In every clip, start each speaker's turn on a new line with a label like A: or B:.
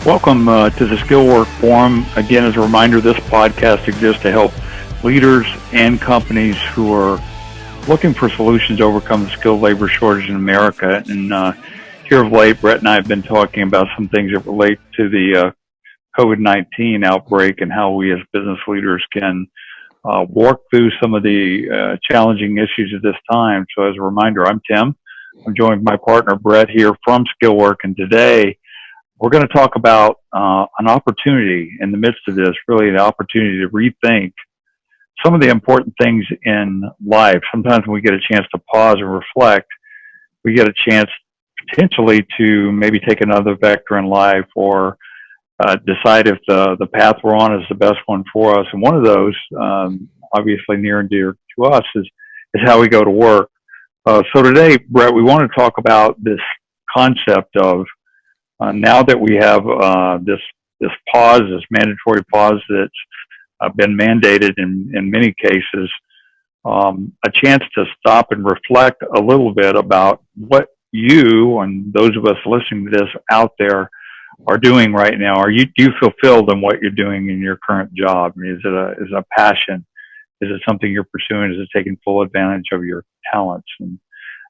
A: Welcome to the Skillwork Forum. Again, as a reminder, this podcast exists to help leaders and companies who are looking for solutions to overcome the skilled labor shortage in America. And here of late, Brett and I have been talking about some things that relate to the COVID-19 outbreak and how we as business leaders can work through some of the challenging issues at this time. So as a reminder, I'm Tim. I'm joined by my partner, Brett, here from Skillwork. And today, we're going to talk about an opportunity in the midst of this, really the opportunity to rethink some of the important things in life. Sometimes when we get a chance to pause and reflect, we get a chance potentially to maybe take another vector in life or decide if the path we're on is the best one for us. And one of those, obviously near and dear to us, is how we go to work. So today, Brett, we want to talk about this concept of now that we have this pause, this mandatory pause that's been mandated in many cases, a chance to stop and reflect a little bit about what you and those of us listening to this out there are doing right now. Do you feel fulfilled in what you're doing in your current job? I mean, is it a passion? Is it something you're pursuing? Is it taking full advantage of your talents and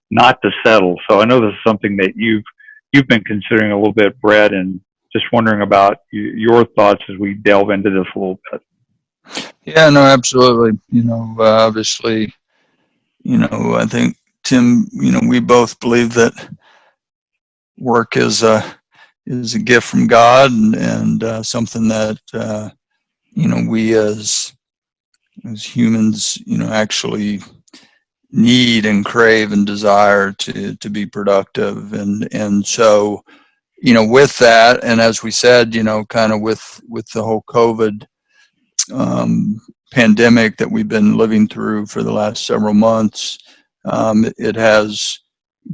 A: not to settle? So I know this is something that you've been considering a little bit, Brett, and just wondering about your thoughts as we delve into this a little bit.
B: Yeah, no, absolutely. Obviously, I think, Tim, we both believe that work is a gift from God and something that, we as humans, actually need and crave and desire to be productive. And so, with that, and as we said, kind of with the whole COVID pandemic that we've been living through for the last several months, it has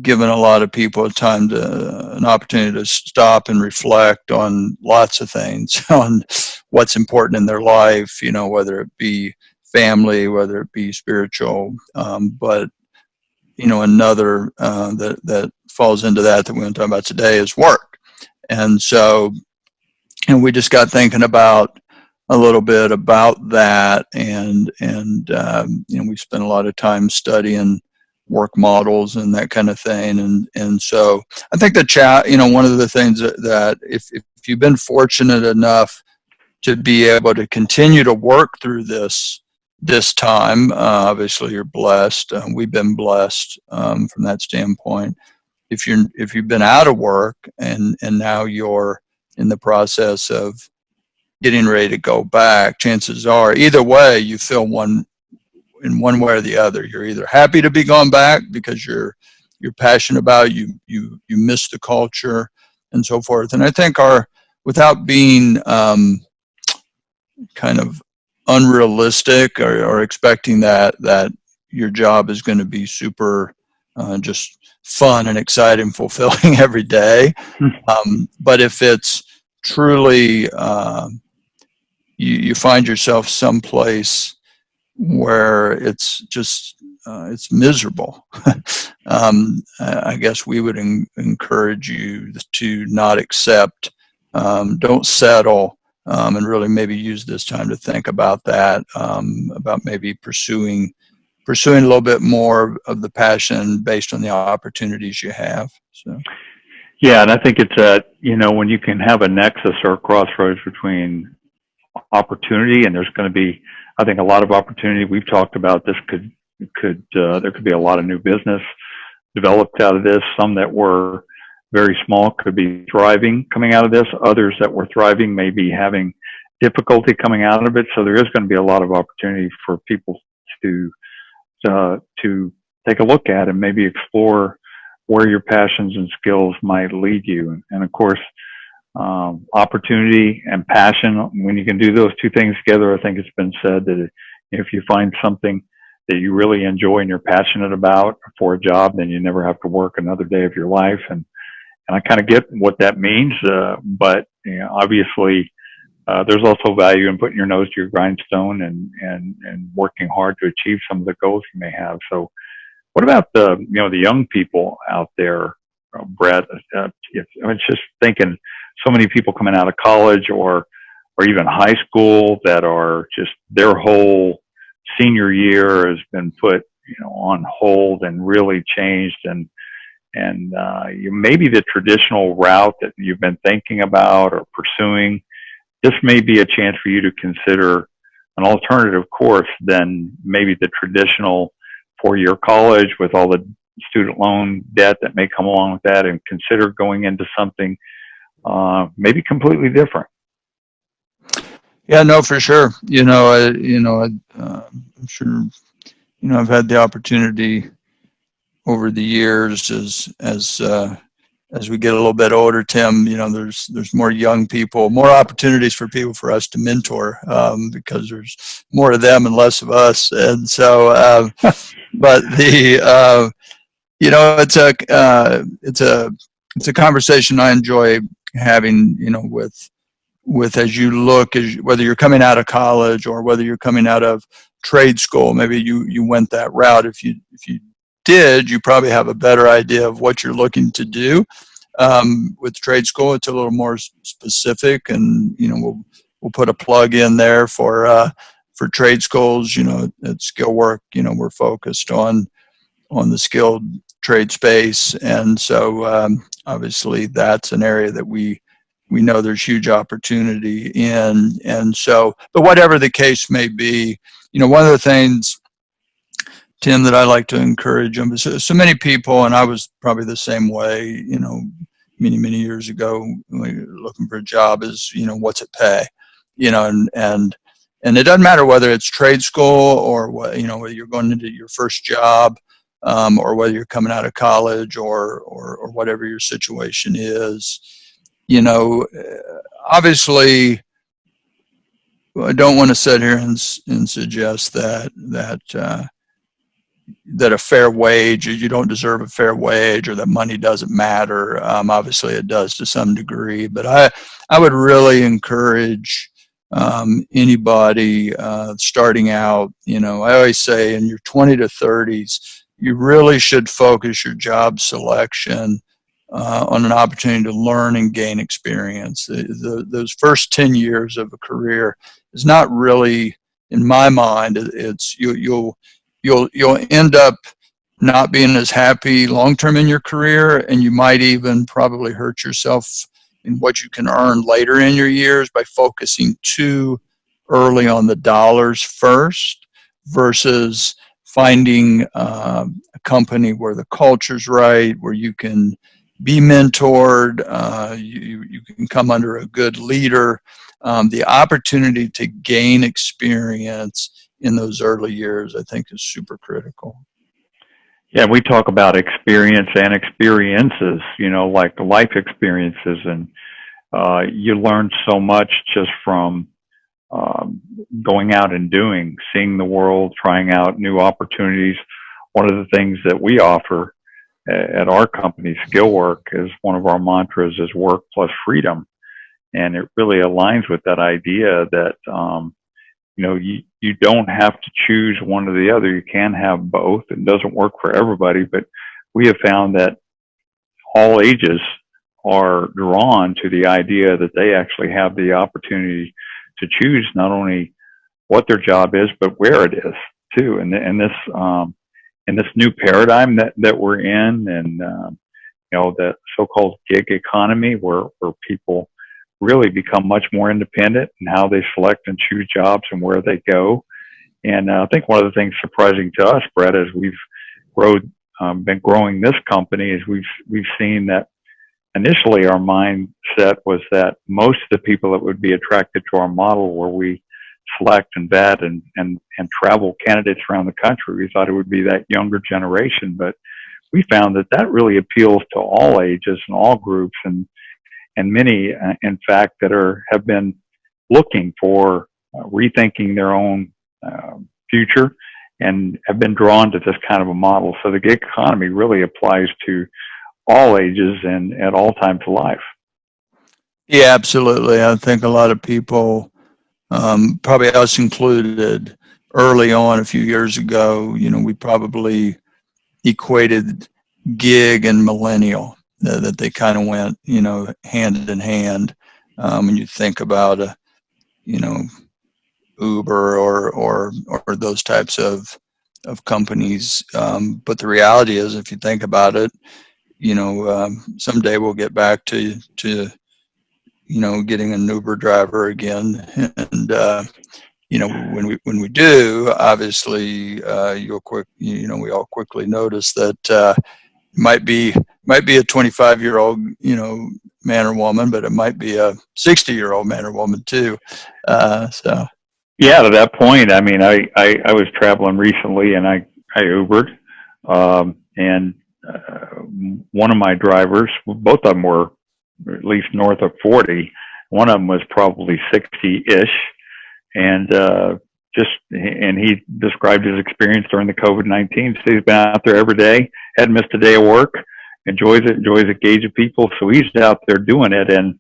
B: given a lot of people an opportunity to stop and reflect on lots of things, on what's important in their life, whether it be family, whether it be spiritual, but another that falls into that we want to talk about today is work. And so, we just got thinking about a little bit about that, and we spent a lot of time studying work models and that kind of thing, and so I think one of the things that if you've been fortunate enough to be able to continue to work through this time, obviously you're blessed. We've been blessed from that standpoint. If you've been out of work and now you're in the process of getting ready to go back, chances are either way you feel one way or the other. You're either happy to be going back because you're passionate about it, you miss the culture and so forth. And I think without being kind of unrealistic or expecting that your job is going to be super just fun and exciting, fulfilling every day. But if it's truly you find yourself someplace where it's just it's miserable, I guess we would encourage you to not accept, don't settle, and really maybe use this time to think about that, about maybe pursuing a little bit more of the passion based on the opportunities you have. So.
A: Yeah, and I think it's when you can have a nexus or a crossroads between opportunity, and there's going to be, I think, a lot of opportunity. We've talked about this there could be a lot of new business developed out of this. Some that were very small could be thriving coming out of this. Others that were thriving may be having difficulty coming out of it. So there is going to be a lot of opportunity for people to take a look at and maybe explore where your passions and skills might lead you. And of course, opportunity and passion, when you can do those two things together, I think it's been said that if you find something that you really enjoy and you're passionate about for a job, then you never have to work another day of your life. And I kind of get what that means, but obviously there's also value in putting your nose to your grindstone and working hard to achieve some of the goals you may have. So what about the young people out there, Brett? I was just thinking, so many people coming out of college or even high school that are just their whole senior year has been put, on hold and really changed. And you maybe the traditional route that you've been thinking about or pursuing, this may be a chance for you to consider an alternative course than maybe the traditional four-year college with all the student loan debt that may come along with that, and consider going into something maybe completely different.
B: Yeah, no, for sure. I'm sure, I've had the opportunity over the years as we get a little bit older, Tim, there's more young people, more opportunities for people for us to mentor, because there's more of them and less of us. And so, but it's a conversation I enjoy having, with as you look, whether you're coming out of college or whether you're coming out of trade school. Maybe you went that route. If you did, you probably have a better idea of what you're looking to do. With trade school, it's a little more specific, and we'll put a plug in there for trade schools. At Skillwork, we're focused on the skilled trade space, and so obviously that's an area that we know there's huge opportunity in. And so, but whatever the case may be, one of the things, Tim, that I like to encourage them is so many people, and I was probably the same way, many years ago, when you're looking for a job, is, what's it pay? And it doesn't matter whether it's trade school or what, whether you're going into your first job, or whether you're coming out of college or whatever your situation is. Obviously, I don't want to sit here and suggest that a fair wage, you don't deserve a fair wage, or that money doesn't matter. Obviously, it does to some degree, but I would really encourage anybody starting out. I always say, in your 20 to 30s, you really should focus your job selection on an opportunity to learn and gain experience. Those first 10 years of a career is not really, in my mind, it's you'll end up not being as happy long-term in your career, and you might even probably hurt yourself in what you can earn later in your years by focusing too early on the dollars first, versus finding a company where the culture's right, where you can be mentored, you can come under a good leader. The opportunity to gain experience in those early years, I think, is super critical.
A: Yeah, we talk about experience and experiences, like life experiences, and you learn so much just from going out and seeing the world, trying out new opportunities. One of the things that we offer at our company, Skillwork, is one of our mantras is work plus freedom. And it really aligns with that idea that, you don't have to choose one or the other. You can have both. It doesn't work for everybody, but we have found that all ages are drawn to the idea that they actually have the opportunity to choose not only what their job is, but where it is too. And this new paradigm that we're in, and that so-called gig economy, where people really become much more independent in how they select and choose jobs and where they go. And I think one of the things surprising to us, Brett, as we've been growing this company, is we've seen that initially our mindset was that most of the people that would be attracted to our model, where we select and vet and travel candidates around the country, we thought it would be that younger generation. But we found that really appeals to all ages and all groups, and many, in fact, that have been looking for rethinking their own future, and have been drawn to this kind of a model. So the gig economy really applies to all ages and at all times of life.
B: Yeah, absolutely. I think a lot of people, probably us included, early on a few years ago, we probably equated gig and millennial. that they kind of went, hand in hand. When you think about you know, Uber or those types of companies. But the reality is, if you think about it, someday we'll get back to getting an Uber driver again, and when we do, obviously, we all quickly notice that might be a 25-year-old man or woman, but it might be a 60-year-old man or woman too. So
A: Yeah, to that point, I mean, I was traveling recently and I Ubered, and one of my drivers, both of them were at least north of 40. One of them was probably 60-ish, and and he described his experience during the COVID-19. So he's been out there every day, hadn't missed a day of work, enjoys a gauge of people. So he's out there doing it, and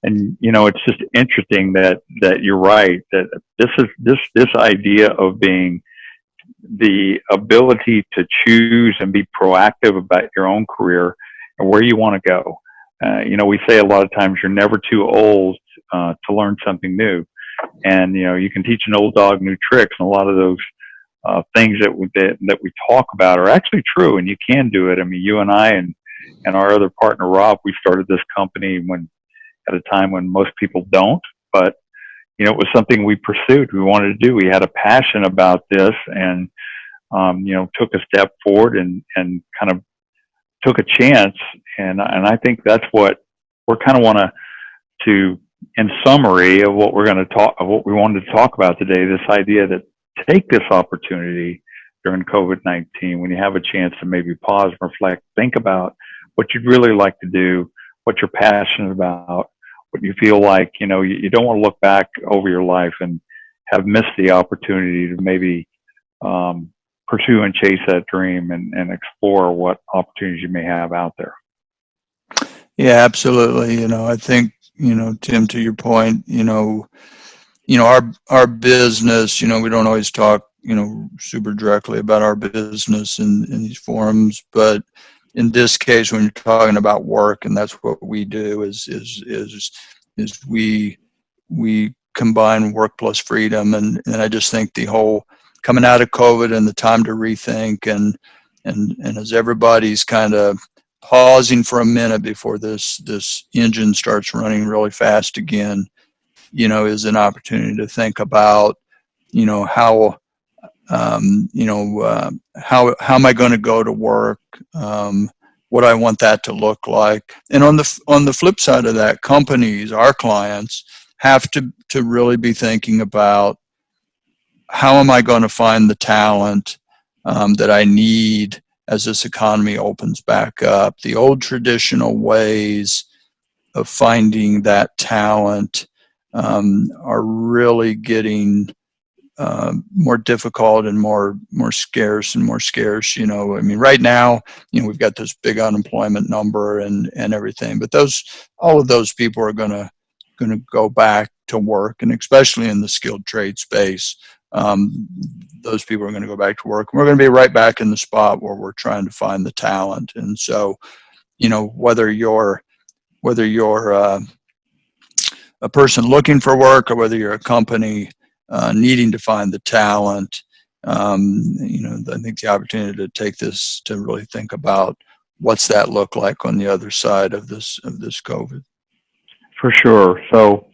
A: it's just interesting that you're right, that this idea of being the ability to choose and be proactive about your own career and where you want to go. We say a lot of times you're never too old to learn something new, and you can teach an old dog new tricks. And a lot of those things that we talk about are actually true, and you can do it. I mean, you and I and our other partner Rob, we started this company at a time when most people don't, but it was something we pursued. We wanted to do. We had a passion about this, and took a step forward and kind of took a chance. And I think that's what we're kind of want to, in summary of what we wanted to talk about today. This idea that take this opportunity during COVID-19 when you have a chance to maybe pause, reflect, think about what you'd really like to do, what you're passionate about, what you feel like, you don't want to look back over your life and have missed the opportunity to maybe pursue and chase that dream and explore what opportunities you may have out there.
B: Yeah, absolutely. I think, Tim, to your point, our business, we don't always talk, super directly about our business in these forums, but in this case, when you're talking about work, and that's what we do, is we combine work plus freedom, and I just think the whole coming out of COVID and the time to rethink, and as everybody's kind of pausing for a minute before this engine starts running really fast again, is an opportunity to think about, how am I going to go to work? What I want that to look like. And on the flip side of that, companies, our clients, have to really be thinking about, how am I going to find the talent that I need as this economy opens back up? The old traditional ways of finding that talent are really getting more difficult and more scarce and more scarce. I mean, right now, we've got this big unemployment number and everything, but all of those people are going to go back to work, and especially in the skilled trade space, those people are going to go back to work. And we're going to be right back in the spot where we're trying to find the talent. And so, whether you're a person looking for work, or whether you're a company needing to find the talent, I think the opportunity to take this to really think about what's that look like on the other side of this COVID.
A: For sure. So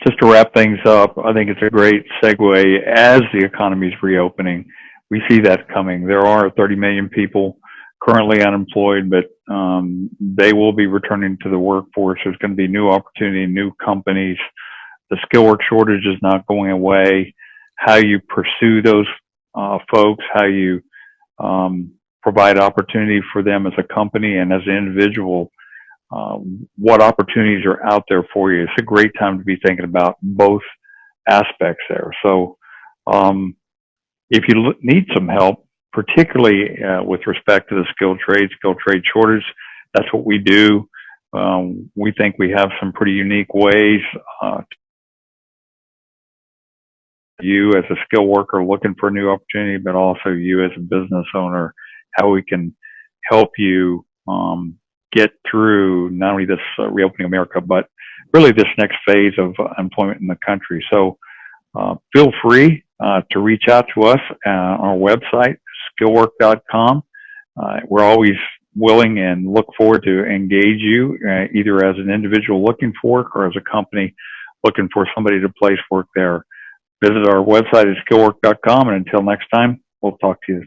A: just to wrap things up, I think it's a great segue. As the economy is reopening, we see that coming. There are 30 million people currently unemployed, but they will be returning to the workforce. There's going to be new opportunity, new companies. The skill work shortage is not going away. How you pursue those folks, how you provide opportunity for them as a company and as an individual, what opportunities are out there for you. It's a great time to be thinking about both aspects there. So if you need some help, particularly with respect to the skilled trade shortage, that's what we do. We think we have some pretty unique ways you as a skilled worker looking for a new opportunity, but also you as a business owner, how we can help you get through not only this reopening America, but really this next phase of employment in the country. So feel free to reach out to us on our website, skillwork.com. We're always willing and look forward to engage you either as an individual looking for work or as a company looking for somebody to place work there. Visit our website at skillwork.com, and until next time, we'll talk to you